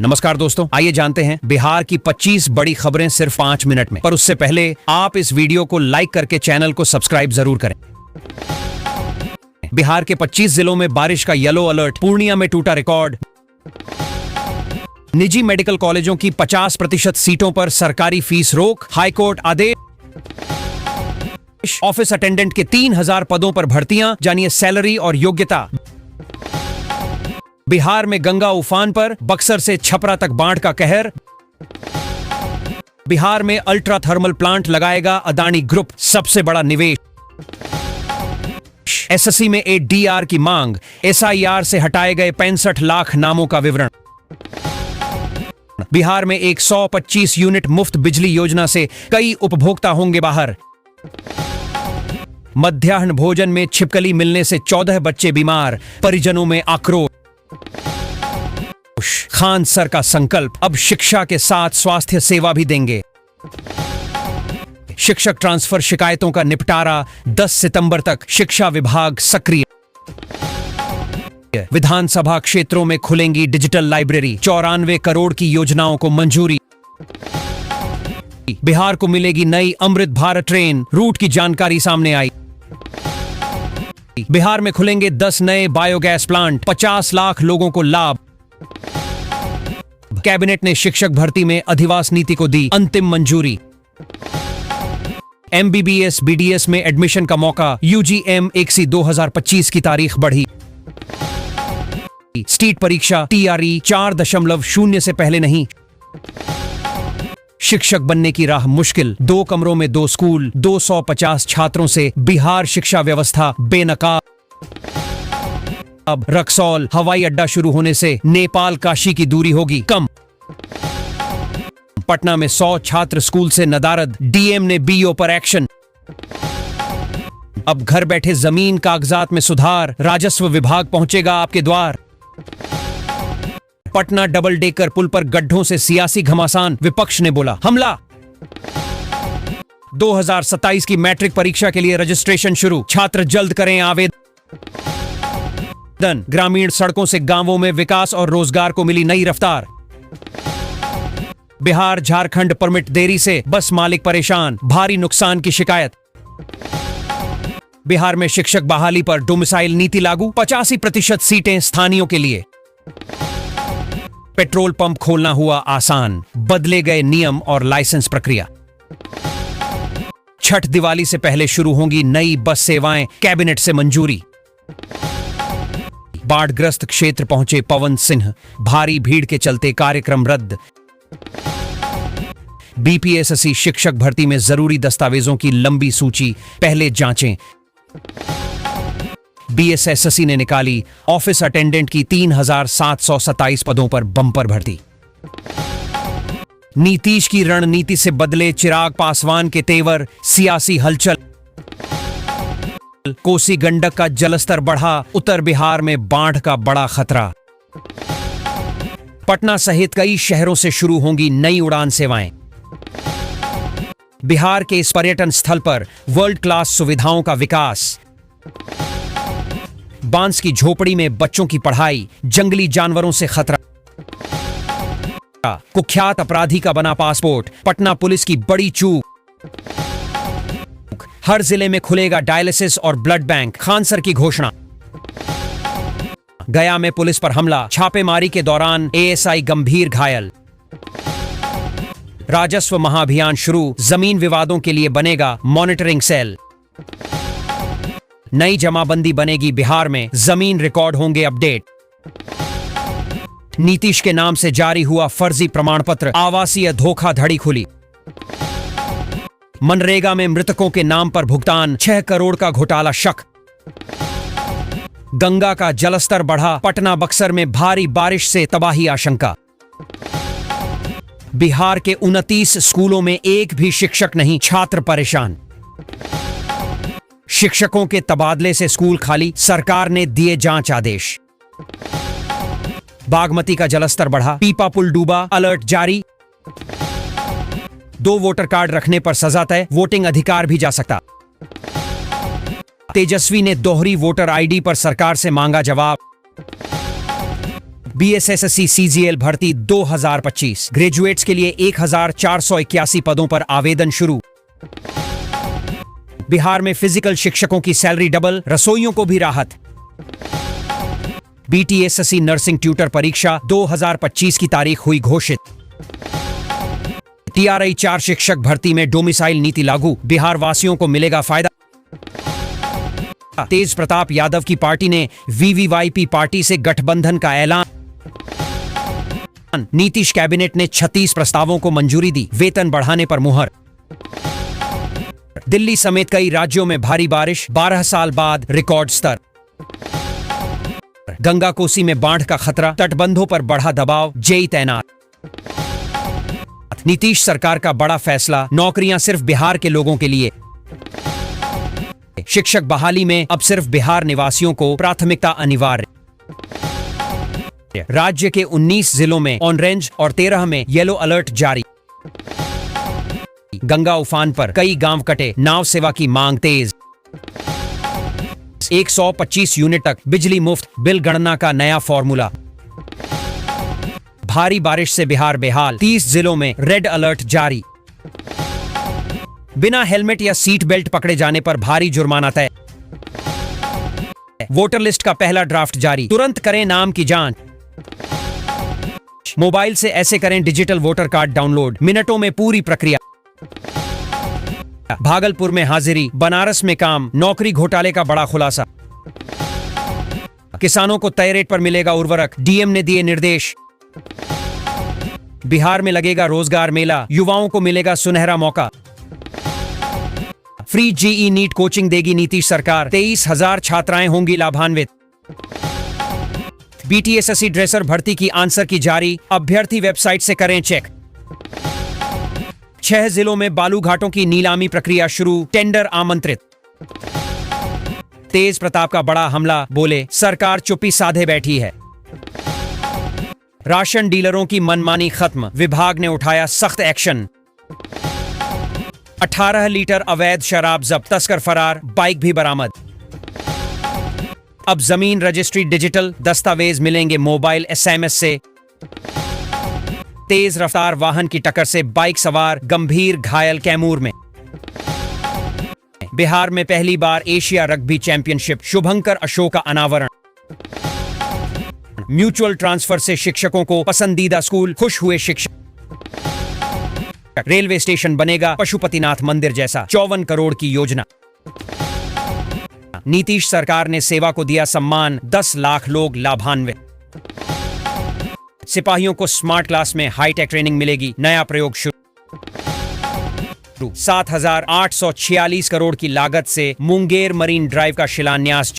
नमस्कार दोस्तों, आइए जानते हैं बिहार की 25 बड़ी खबरें सिर्फ 5 मिनट में। पर उससे पहले आप इस वीडियो को लाइक करके चैनल को सब्सक्राइब जरूर करें। बिहार के 25 जिलों में बारिश का येलो अलर्ट, पूर्णिया में टूटा रिकॉर्ड। निजी मेडिकल कॉलेजों की 50% सीटों पर सरकारी फीस रोक, हाईकोर्ट आदेश। ऑफिस अटेंडेंट के 3000 पदों पर भर्तियां, जानिए सैलरी और योग्यता। बिहार में गंगा उफान पर, बक्सर से छपरा तक बाढ़ का कहर। बिहार में अल्ट्रा थर्मल प्लांट लगाएगा अदानी ग्रुप, सबसे बड़ा निवेश। एसएससी में ADR की मांग, SIR से हटाए गए 65 लाख नामों का विवरण। बिहार में 125 यूनिट मुफ्त बिजली योजना से कई उपभोक्ता होंगे बाहर। मध्याह्न भोजन में छिपकली मिलने से 14 बच्चे बीमार, परिजनों में आक्रोश। खान सर का संकल्प, अब शिक्षा के साथ स्वास्थ्य सेवा भी देंगे। शिक्षक ट्रांसफर शिकायतों का निपटारा, 10 सितंबर तक शिक्षा विभाग सक्रिय। विधानसभा क्षेत्रों में खुलेंगी डिजिटल लाइब्रेरी, 94 करोड़ की योजनाओं को मंजूरी। बिहार को मिलेगी नई अमृत भारत ट्रेन, रूट की जानकारी सामने आई। बिहार में खुलेंगे 10 नए बायोगैस प्लांट, 50 लाख लोगों को लाभ। कैबिनेट ने शिक्षक भर्ती में अधिवास नीति को दी अंतिम मंजूरी। MBBS BDS में एडमिशन का मौका, UGM 1C 2025 की तारीख बढ़ी। स्टेट परीक्षा TRE 4.0 से पहले नहीं। शिक्षक बनने की राह मुश्किल, 2 कमरों में 2 स्कूल, 250 छात्रों से बिहार शिक्षा व्यवस्था बेनकाब। अब रक्सौल हवाई अड्डा शुरू होने से नेपाल काशी की दूरी होगी कम। पटना में 100 छात्र स्कूल से नदारद, DM ने BO पर एक्शन। अब घर बैठे जमीन कागजात में सुधार, राजस्व विभाग पहुंचेगा आपके द्वार। पटना डबल डेकर पुल पर गड्ढों से सियासी घमासान, विपक्ष ने बोला हमला। 2027 की मैट्रिक परीक्षा के लिए रजिस्ट्रेशन शुरू, छात्र जल्द करें आवेदन। ग्रामीण सड़कों से गांवों में विकास और रोजगार को मिली नई रफ्तार। बिहार झारखंड परमिट देरी से बस मालिक परेशान, भारी नुकसान की शिकायत। बिहार में शिक्षक बहाली पर डोमिसाइल नीति लागू, 85% सीटें स्थानीयों के लिए। पेट्रोल पंप खोलना हुआ आसान, बदले गए नियम और लाइसेंस प्रक्रिया। छठ दिवाली से पहले शुरू होंगी नई बस सेवाएं, कैबिनेट से मंजूरी। बाढ़ग्रस्त क्षेत्र पहुंचे पवन सिंह, भारी भीड़ के चलते कार्यक्रम रद्द। BPSC शिक्षक भर्ती में जरूरी दस्तावेजों की लंबी सूची, पहले जांचें। BSSC ने निकाली ऑफिस अटेंडेंट की 3727 पदों पर बम्पर भर्ती। नीतीश की रणनीति से बदले चिराग पासवान के तेवर, सियासी हलचल। कोसी गंडक का जलस्तर बढ़ा, उत्तर बिहार में बाढ़ का बड़ा खतरा। पटना सहित कई शहरों से शुरू होंगी नई उड़ान सेवाएं। बिहार के इस पर्यटन स्थल पर वर्ल्ड क्लास सुविधाओं का विकास। बांस की झोपड़ी में बच्चों की पढ़ाई, जंगली जानवरों से खतरा। कुख्यात अपराधी का बना पासपोर्ट, पटना पुलिस की बड़ी चूक। हर जिले में खुलेगा डायलिसिस और ब्लड बैंक, खान सर की घोषणा। गया में पुलिस पर हमला, छापेमारी के दौरान ASI गंभीर घायल। राजस्व महाअभियान शुरू, जमीन विवादों के लिए बनेगा मॉनिटरिंग सेल। नई जमाबंदी बनेगी बिहार में, जमीन रिकॉर्ड होंगे अपडेट। नीतीश के नाम से जारी हुआ फर्जी प्रमाण पत्र, आवासीय धोखाधड़ी खुली। मनरेगा में मृतकों के नाम पर भुगतान, 6 करोड़ का घोटाला शक। गंगा का जलस्तर बढ़ा, पटना बक्सर में भारी बारिश से तबाही आशंका। बिहार के 29 स्कूलों में एक भी शिक्षक नहीं, छात्र परेशान। शिक्षकों के तबादले से स्कूल खाली, सरकार ने दिए जांच आदेश। बागमती का जलस्तर बढ़ा, पीपा पुल डूबा, अलर्ट जारी। 2 वोटर कार्ड रखने पर सजा तय, वोटिंग अधिकार भी जा सकता। तेजस्वी ने दोहरी वोटर ID पर सरकार से मांगा जवाब। BSSSC CGL भर्ती 2025 ग्रेजुएट्स के लिए 1481 पदों पर आवेदन शुरू। बिहार में फिजिकल शिक्षकों की सैलरी डबल, रसोइयों को भी राहत। BTSSC नर्सिंग ट्यूटर परीक्षा 2025 की तारीख हुई घोषित। TRI 4 शिक्षक भर्ती में डोमिसाइल नीति लागू, बिहार वासियों को मिलेगा फायदा। तेज प्रताप यादव की पार्टी ने VVYP पार्टी से गठबंधन का ऐलान। नीतीश कैबिनेट ने 36 प्रस्तावों को मंजूरी दी, वेतन बढ़ाने पर मुहर। दिल्ली समेत कई राज्यों में भारी बारिश, 12 साल बाद रिकॉर्ड स्तर। गंगा कोसी में बाढ़ का खतरा, तटबंधों पर बढ़ा दबाव, जेई तैनात। नीतीश सरकार का बड़ा फैसला, नौकरियां सिर्फ बिहार के लोगों के लिए। शिक्षक बहाली में अब सिर्फ बिहार निवासियों को प्राथमिकता अनिवार्य। राज्य के 19 जिलों में ऑरेंज और 13 में येलो अलर्ट जारी। गंगा उफान पर कई गांव कटे, नाव सेवा की मांग तेज। 125 यूनिट तक बिजली मुफ्त, बिल गणना का नया फॉर्मूला। भारी बारिश से बिहार बेहाल, 30 जिलों में रेड अलर्ट जारी। बिना हेलमेट या सीट बेल्ट पकड़े जाने पर भारी जुर्माना तय। वोटर लिस्ट का पहला ड्राफ्ट जारी, तुरंत करें नाम की जांच। मोबाइल से ऐसे करें डिजिटल वोटर कार्ड डाउनलोड, मिनटों में पूरी प्रक्रिया। भागलपुर में हाजिरी, बनारस में काम, नौकरी घोटाले का बड़ा खुलासा। किसानों को तय रेट पर मिलेगा उर्वरक, डीएम ने दिए निर्देश। बिहार में लगेगा रोजगार मेला, युवाओं को मिलेगा सुनहरा मौका। फ्री जेईई नीट कोचिंग देगी नीतीश सरकार, 23,000 छात्राएं होंगी लाभान्वित। BTSSC ड्रेसर भर्ती की आंसर की जारी, अभ्यर्थी वेबसाइट से करें चेक। 6 जिलों में बालू घाटों की नीलामी प्रक्रिया शुरू, टेंडर आमंत्रित। तेज प्रताप का बड़ा हमला, बोले सरकार चुप्पी साधे बैठी है। राशन डीलरों की मनमानी खत्म, विभाग ने उठाया सख्त एक्शन। 18 लीटर अवैध शराब जब्त, तस्कर फरार, बाइक भी बरामद। अब जमीन रजिस्ट्री डिजिटल, दस्तावेज मिलेंगे मोबाइल SMS से। तेज रफ्तार वाहन की टक्कर से बाइक सवार गंभीर घायल कैमूर में। बिहार में पहली बार एशिया रग्बी चैंपियनशिप, शुभंकर अशोक का अनावरण। म्यूचुअल ट्रांसफर से शिक्षकों को पसंदीदा स्कूल, खुश हुए शिक्षक। रेलवे स्टेशन बनेगा पशुपतिनाथ मंदिर जैसा, 54 करोड़ की योजना। नीतीश सरकार ने सेवा को दिया सम्मान, 10 लाख लोग लाभान्वित। सिपाहियों को स्मार्ट क्लास में हाईटेक ट्रेनिंग मिलेगी, नया प्रयोग शुरू। 7,846 करोड़ की लागत से मुंगेर मरीन ड्राइव का शिलान्यास।